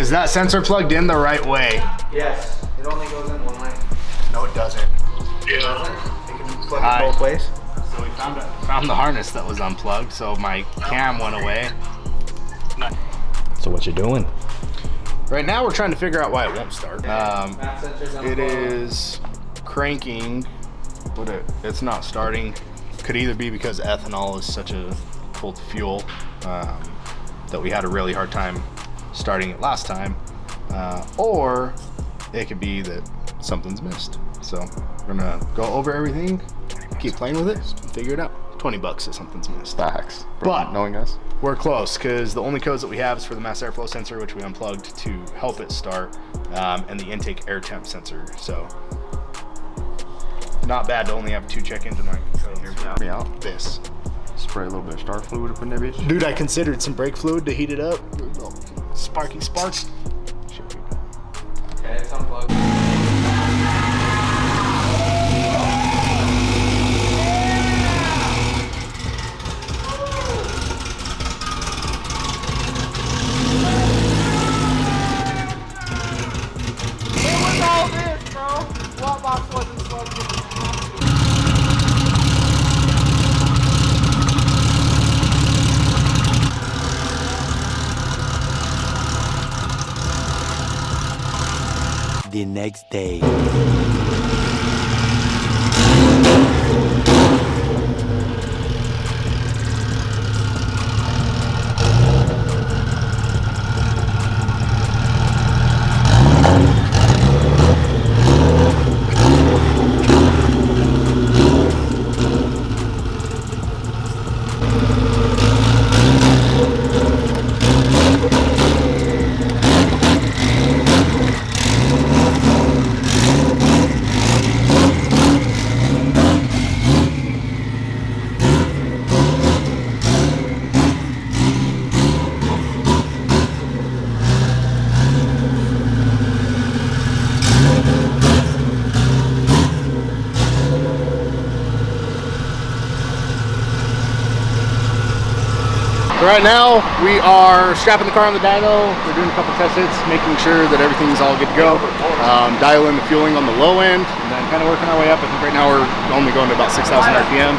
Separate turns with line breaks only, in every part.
Is that sensor plugged in the right way?
Yes. It only goes in one way.
No, it doesn't.
Yeah. It can be plugged in both ways.
So we found the harness that was unplugged, so my cam went away.
So what you doing?
Right now we're trying to figure out why it won't start. It is cranking, but it's not starting. Could either be because ethanol is such a cold fuel that we had a really hard time starting it last time, or it could be that something's missed. So we're gonna go over everything, keep playing with it, and figure it out. 20 bucks if something's missed.
Facts.
But
knowing us,
we're close because the only codes that we have is for the mass airflow sensor, which we unplugged to help it start, and the intake air temp sensor. So not bad to only have 2 check engine light codes.
Help me out.
This.
Spray a little bit of star fluid up in that bitch.
Dude, I considered some brake fluid to heat it up. Sparky sparks.
Okay, it's unplugged.
The next day.
Right now, we are strapping the car on the dyno. We're doing a couple test hits, making sure that everything's all good to go. Dial in the fueling on the low end, and then kind of working our way up. I think right now we're only going to about 6,000 RPM.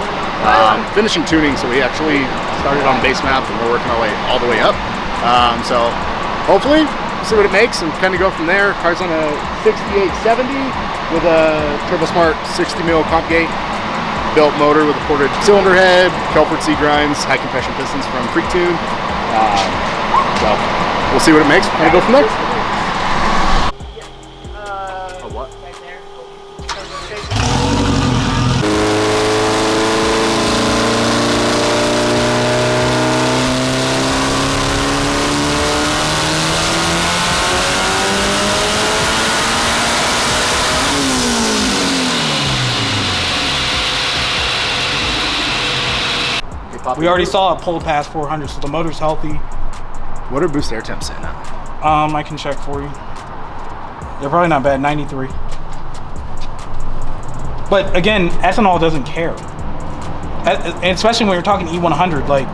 Finishing tuning, so we actually started on base map, and we're working our way all the way up. So hopefully, we'll see what it makes and kind of go from there. Car's on a 6870 with a TurboSmart 60 mil comp gate. Built motor with a ported cylinder head, Kelford seed grinds, high compression pistons from Freektune. So we'll see what it makes. We're gonna go from there. What?
We already saw it pull past 400, so the motor's healthy.
What are boost air temps in at?
I can check for you. They're probably not bad, 93. But again, ethanol doesn't care. And especially when you're talking E100, like,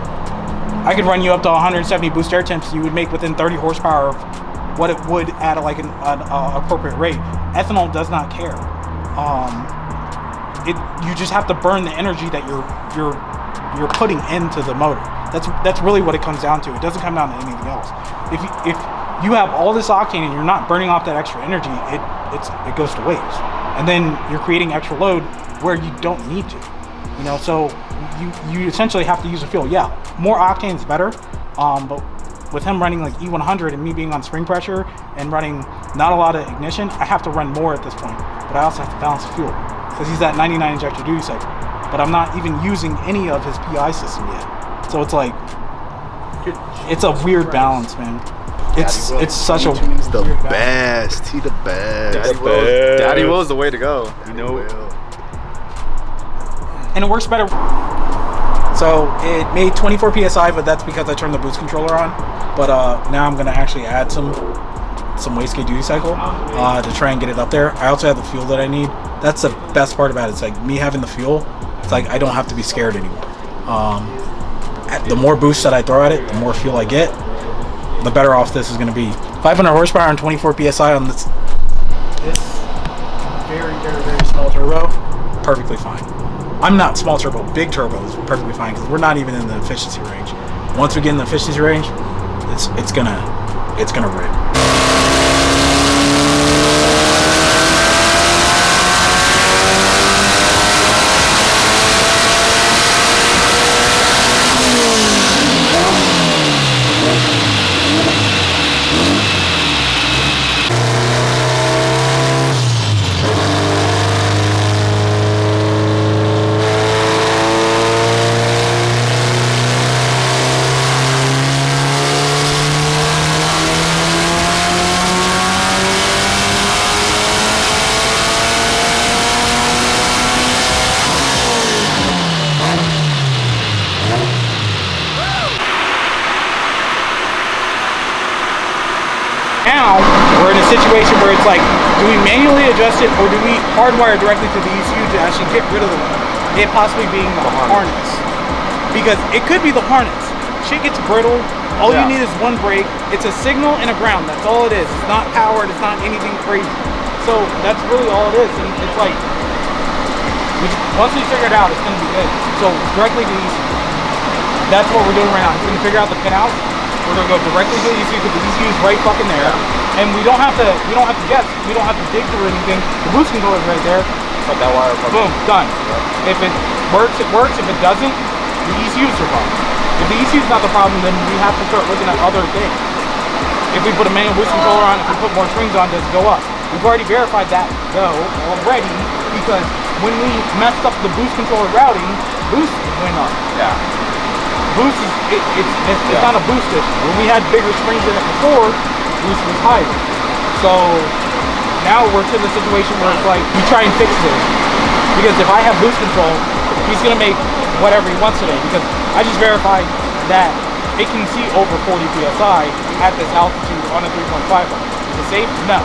I could run you up to 170 boost air temps, you would make within 30 horsepower of what it would at like an appropriate rate. Ethanol does not care. You just have to burn the energy that you're putting into the motor. That's really what it comes down to. It doesn't come down to anything else. If you have all this octane and you're not burning off that extra energy, it goes to waste. And then you're creating extra load where you don't need to. You know, so you essentially have to use a fuel. Yeah, more octane is better, but with him running like E100 and me being on spring pressure and running not a lot of ignition, I have to run more at this point. But I also have to balance the fuel because he's at 99 injector duty cycle. But I'm not even using any of his PI system yet. So it's like, it's a weird balance, man. It's such a
He's the best. He the best.
Daddy Will's the way to go.
You know.
And it works better. So it made 24 PSI, but that's because I turned the boost controller on. But now I'm gonna actually add some wastegate duty cycle to try and get it up there. I also have the fuel that I need. That's the best part about it. It's like me having the fuel. It's like I don't have to be scared anymore. The more boost that I throw at it, the more fuel I get, the better off this is going to be. 500 horsepower and 24 psi on this very, very, very small turbo, perfectly fine. I'm not small turbo, big turbo is perfectly fine because we're not even in the efficiency range. Once we get in the efficiency range, it's gonna rip. Now we're in a situation where it's like, do we manually adjust it or do we hardwire directly to the ECU to actually get rid of it possibly being the harness? Because it could be the harness. Shit gets brittle. All you need is one brake. It's a signal and a ground. That's all it is. It's not powered. It's not anything crazy. So that's really all it is. And it's like, once we figure it out, it's going to be good. So directly to the ECU. That's what we're doing right now. We're going to figure out the pinouts. We're gonna go directly to the ECU because the ECU is right fucking there, and we don't have to guess. We don't have to dig through anything. The boost controller is right there.
Put that wire.
Boom, done. If it works, it works. If it doesn't, the ECU is the problem. If the ECU is not the problem, then we have to start looking at other things. If we put a manual boost controller on, if we put more springs on, does it go up? We've already verified that though already because when we messed up the boost controller routing, boost went up.
Yeah.
Boost is it's not a boost issue. When we had bigger springs in it before, boost was higher. So now we're to the situation where it's like we try and fix this. Because if I have boost control, he's gonna make whatever he wants today. Because I just verified that it can see over 40 psi at this altitude on a 3.5. Is it safe? No.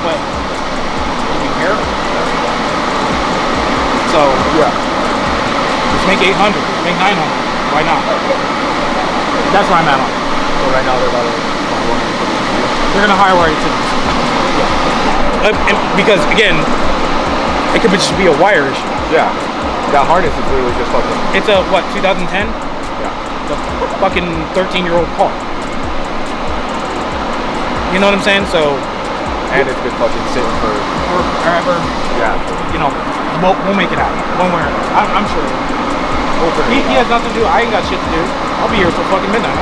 But can you hear? So yeah. Let's make 800. Let's make 900. Why not? That's where I'm at on.
So right now they're about to.
They're gonna hardwire it to this. Because again, it could just be a wire issue.
Yeah. That harness is literally just fucking.
It's a what? 2010?
Yeah.
The fucking 13-year-old car. You know what I'm saying? So.
And it's been fucking sitting for
forever.
Yeah.
You know, we'll make it happen. One way or another. I'm sure. He has nothing to do. I ain't got shit to do. I'll be here till fucking midnight.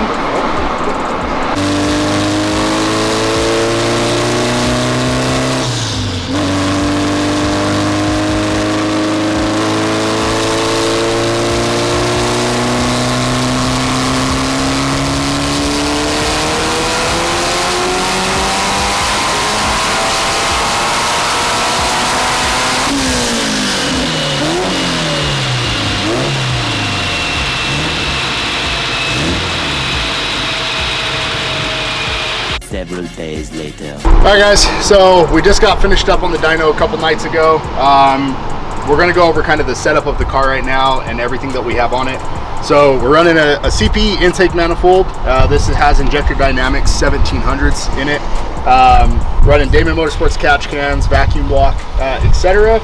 Several days later.
Alright guys, so we just got finished up on the dyno a couple nights ago. We're going to go over kind of the setup of the car right now and everything that we have on it. So we're running a CP intake manifold. This has injector dynamics 1700s in it. Running Damon Motorsports catch cans, vacuum block, etc.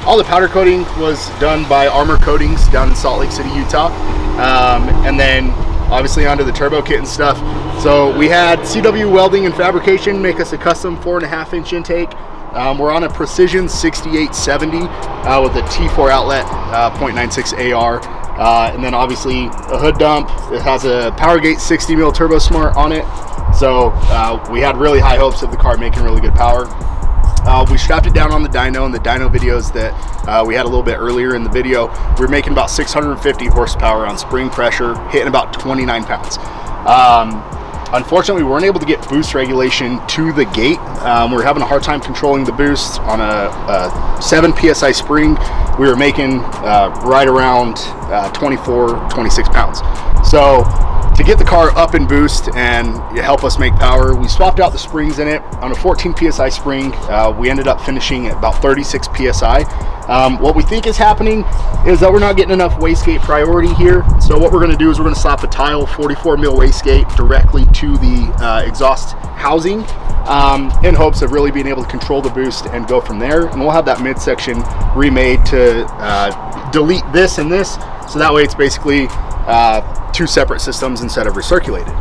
All the powder coating was done by Armor Coatings down in Salt Lake City, Utah. And then obviously onto the turbo kit and stuff. So we had CW Welding and Fabrication make us a custom 4.5-inch intake. We're on a Precision 6870 with a T4 outlet, 0.96 AR. And then obviously a hood dump. It has a PowerGate 60 mil Turbo Smart on it. So we had really high hopes of the car making really good power. We strapped it down on the dyno. In the dyno videos that we had a little bit earlier in the video, we were making about 650 horsepower on spring pressure, hitting about 29 pounds. Unfortunately, we weren't able to get boost regulation to the gate. We were having a hard time controlling the boost on a 7 psi spring. We were making right around 24, 26 pounds. So to get the car up in boost and help us make power, we swapped out the springs in it. On a 14 PSI spring, we ended up finishing at about 36 PSI. What we think is happening is that we're not getting enough wastegate priority here. So what we're gonna do is we're gonna slap a tile 44 mil wastegate directly to the exhaust housing in hopes of really being able to control the boost and go from there. And we'll have that midsection remade to delete this and this, so that way it's basically two separate systems instead of recirculated.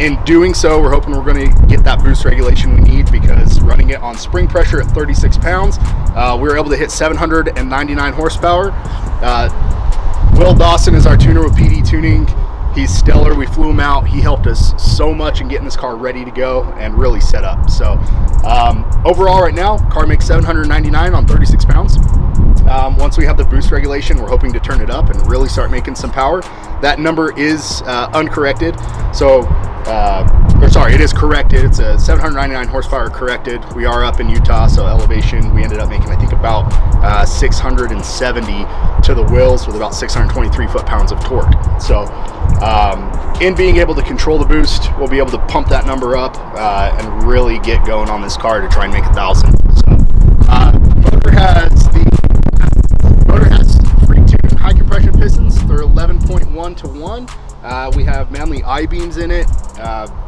In doing so, we're hoping we're going to get that boost regulation we need, because running it on spring pressure at 36 pounds, we were able to hit 799 horsepower. Will Dawson is our tuner with PD Tuning. He's stellar. We flew him out. He helped us so much in getting this car ready to go and really set up. So overall right now, car makes 799 on 36 pounds. Once we have the boost regulation, we're hoping to turn it up and really start making some power. That number is uncorrected. So, or sorry, it is corrected. It's a 799 horsepower corrected. We are up in Utah, so elevation, we ended up making, I think, about 670 to the wheels with about 623 foot-pounds of torque. So, in being able to control the boost, we'll be able to pump that number up and really get going on this car to try and make 1,000. So, motor has Freektune high compression pistons. They're 11.1 to 1. We have Manly I-beams in it,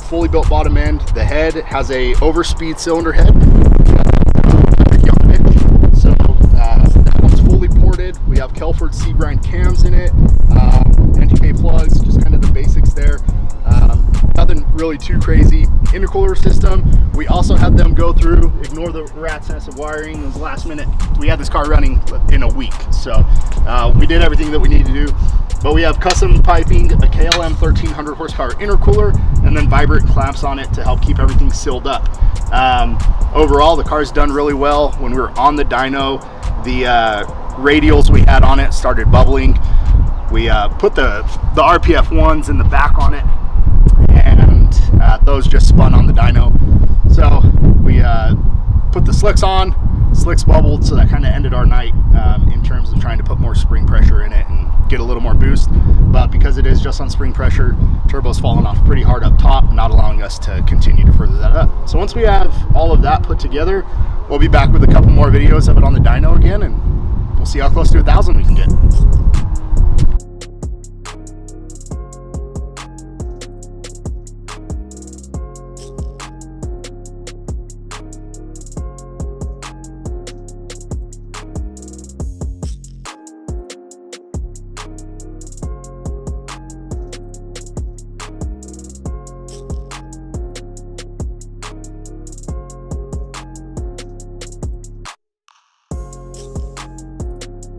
fully built bottom end. The head has a Overspeed cylinder head. So that one's fully ported. We have Kelford C-grind cams in it, NTK plugs, just kind of the basics there. Nothing really too crazy. Intercooler system, we also had them go through, ignore the rat's nest of wiring. It was last minute. We had this car running in a week, so we did everything that we needed to do. But we have custom piping, a KLM 1300 horsepower intercooler, and then vibrant clamps on it to help keep everything sealed up. Overall, the car's done really well. When we were on the dyno, the radials we had on it started bubbling. We put the RPF ones in the back on it, and those just spun on the dyno. So we put the slicks on, slicks bubbled, so that kind of ended our night in terms of trying to put more spring pressure in it and get a little more boost. But because it is just on spring pressure, turbo's falling off pretty hard up top, not allowing us to continue to further that up. So once we have all of that put together, we'll be back with a couple more videos of it on the dyno again, and we'll see how close to 1,000 we can get.